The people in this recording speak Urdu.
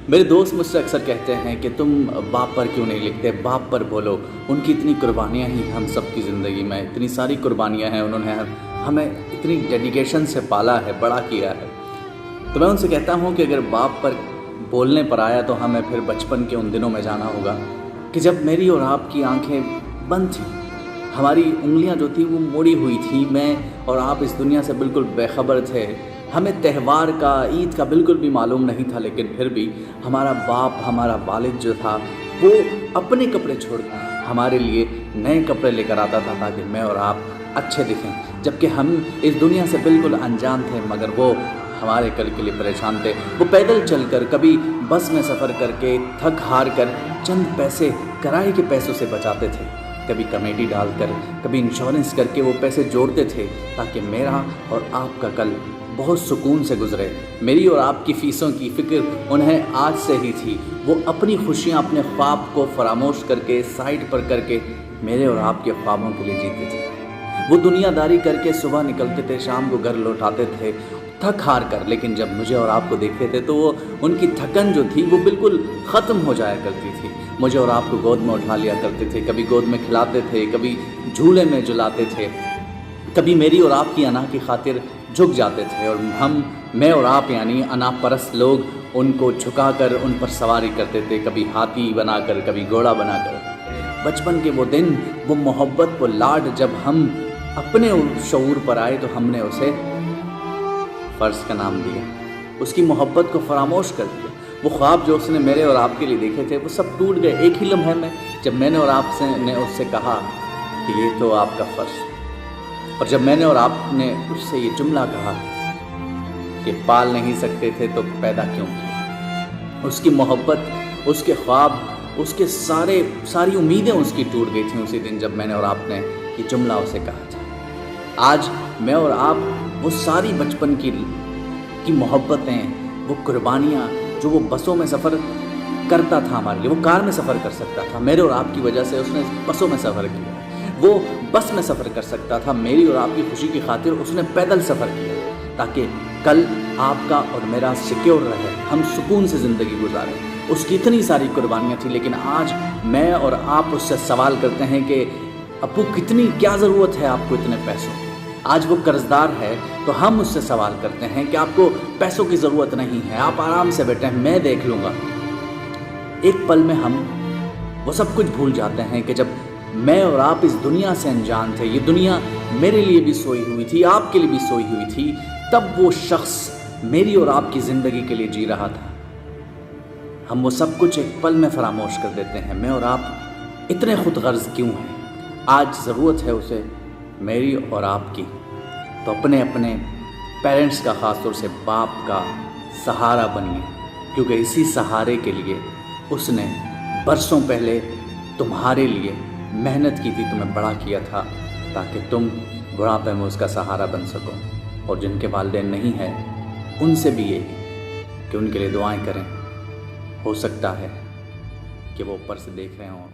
میرے دوست مجھ سے اکثر کہتے ہیں کہ تم باپ پر کیوں نہیں لکھتے، باپ پر بولو، ان کی اتنی قربانیاں ہی ہم سب کی زندگی میں، اتنی ساری قربانیاں ہیں، انہوں نے ہمیں اتنی ڈیڈیکیشن سے پالا ہے، بڑا کیا ہے۔ تو میں ان سے کہتا ہوں کہ اگر باپ پر بولنے پر آیا تو ہمیں پھر بچپن کے ان دنوں میں جانا ہوگا کہ جب میری اور آپ کی آنکھیں بند تھیں، ہماری انگلیاں جو تھیں وہ موڑی ہوئی تھیں، میں اور آپ اس دنیا سے بالکل بے خبر تھے، ہمیں تہوار کا، عید کا بالکل بھی معلوم نہیں تھا، لیکن پھر بھی ہمارا باپ، ہمارا والد جو تھا وہ اپنے کپڑے چھوڑ ہمارے لیے نئے کپڑے لے کر آتا تھا تاکہ میں اور آپ اچھے دکھیں، جبکہ ہم اس دنیا سے بالکل انجان تھے، مگر وہ ہمارے کل کے لیے پریشان تھے۔ وہ پیدل چل کر، کبھی بس میں سفر کر کے، تھک ہار کر چند پیسے کرائے کے پیسوں سے بچاتے تھے، کبھی کمیٹی ڈال کر، کبھی انشورنس کر کے وہ پیسے جوڑتے تھے تاکہ میرا اور آپ کا کل بہت سکون سے گزرے۔ میری اور آپ کی فیسوں کی فکر انہیں آج سے ہی تھی۔ وہ اپنی خوشیاں، اپنے خواب کو فراموش کر کے، سائڈ پر کر کے میرے اور آپ کے خوابوں کے لیے جیتے تھے۔ وہ دنیا داری کر کے صبح نکلتے تھے، شام کو گھر لوٹاتے تھے تھک ہار کر، لیکن جب مجھے اور آپ کو دیکھتے تھے تو وہ ان کی تھکن جو تھی وہ بالکل ختم ہو جایا کرتی تھی۔ مجھے اور آپ کو گود میں اٹھا لیا کرتے تھے، کبھی گود میں کھلاتے تھے، کبھی جھولے میں جلاتے تھے، کبھی میری اور آپ کی انا کی خاطر جھک جاتے تھے، اور میں اور آپ یعنی انا پرست لوگ ان کو جھکا کر ان پر سواری کرتے تھے، کبھی ہاتھی بنا کر، کبھی گھوڑا بنا کر۔ بچپن کے وہ دن، وہ محبت، وہ لاڈ، جب ہم اپنے شعور پر آئے تو ہم نے اسے فرض کا نام دیا، اس کی محبت کو فراموش کر دیا۔ وہ خواب جو اس نے میرے اور آپ کے لیے دیکھے تھے وہ سب ٹوٹ گئے ایک ہی لمحے میں، جب میں نے اور آپ نے اس سے کہا کہ یہ تو آپ کا فرض، اور جب میں نے اور آپ نے اس سے یہ جملہ کہا کہ پال نہیں سکتے تھے تو پیدا کیوں کیا۔ اس کی محبت، اس کے خواب، اس کے ساری امیدیں اس کی ٹوٹ گئی تھیں اسی دن جب میں نے اور آپ نے یہ جملہ اسے کہا تھا۔ آج میں اور آپ وہ ساری بچپن کی محبتیں، وہ قربانیاں، جو وہ بسوں میں سفر کرتا تھا ہمارے لیے، وہ کار میں سفر کر سکتا تھا، میرے اور آپ کی وجہ سے اس نے بسوں میں سفر کیا۔ وہ بس میں سفر کر سکتا تھا، میری اور آپ کی خوشی کی خاطر اس نے پیدل سفر کیا تاکہ کل آپ کا اور میرا سیکیور رہے، ہم سکون سے زندگی گزاریں۔ اس کی اتنی ساری قربانیاں تھیں، لیکن آج میں اور آپ اس سے سوال کرتے ہیں کہ ابو کیا ضرورت ہے آپ کو اتنے پیسوں کی؟ آج وہ قرضدار ہے تو ہم اس سے سوال کرتے ہیں کہ آپ کو پیسوں کی ضرورت نہیں ہے، آپ آرام سے بیٹھیں، میں دیکھ لوں گا۔ ایک پل میں ہم وہ سب کچھ بھول جاتے ہیں کہ جب میں اور آپ اس دنیا سے انجان تھے، یہ دنیا میرے لیے بھی سوئی ہوئی تھی، آپ کے لیے بھی سوئی ہوئی تھی، تب وہ شخص میری اور آپ کی زندگی کے لیے جی رہا تھا۔ ہم وہ سب کچھ ایک پل میں فراموش کر دیتے ہیں۔ میں اور آپ اتنے خود غرض کیوں ہیں؟ آج ضرورت ہے اسے میری اور آپ کی، تو اپنے پیرنٹس کا، خاص طور سے باپ کا سہارا بنیے، کیونکہ اسی سہارے کے لیے اس نے برسوں پہلے تمہارے لیے محنت کی تھی، تمہیں بڑا کیا تھا تاکہ تم بڑھاپے میں اس کا سہارا بن سکو۔ اور جن کے والدین نہیں ہیں ان سے بھی یہی کہ ان کے لیے دعائیں کریں، ہو سکتا ہے کہ وہ اوپر سے دیکھ رہے ہوں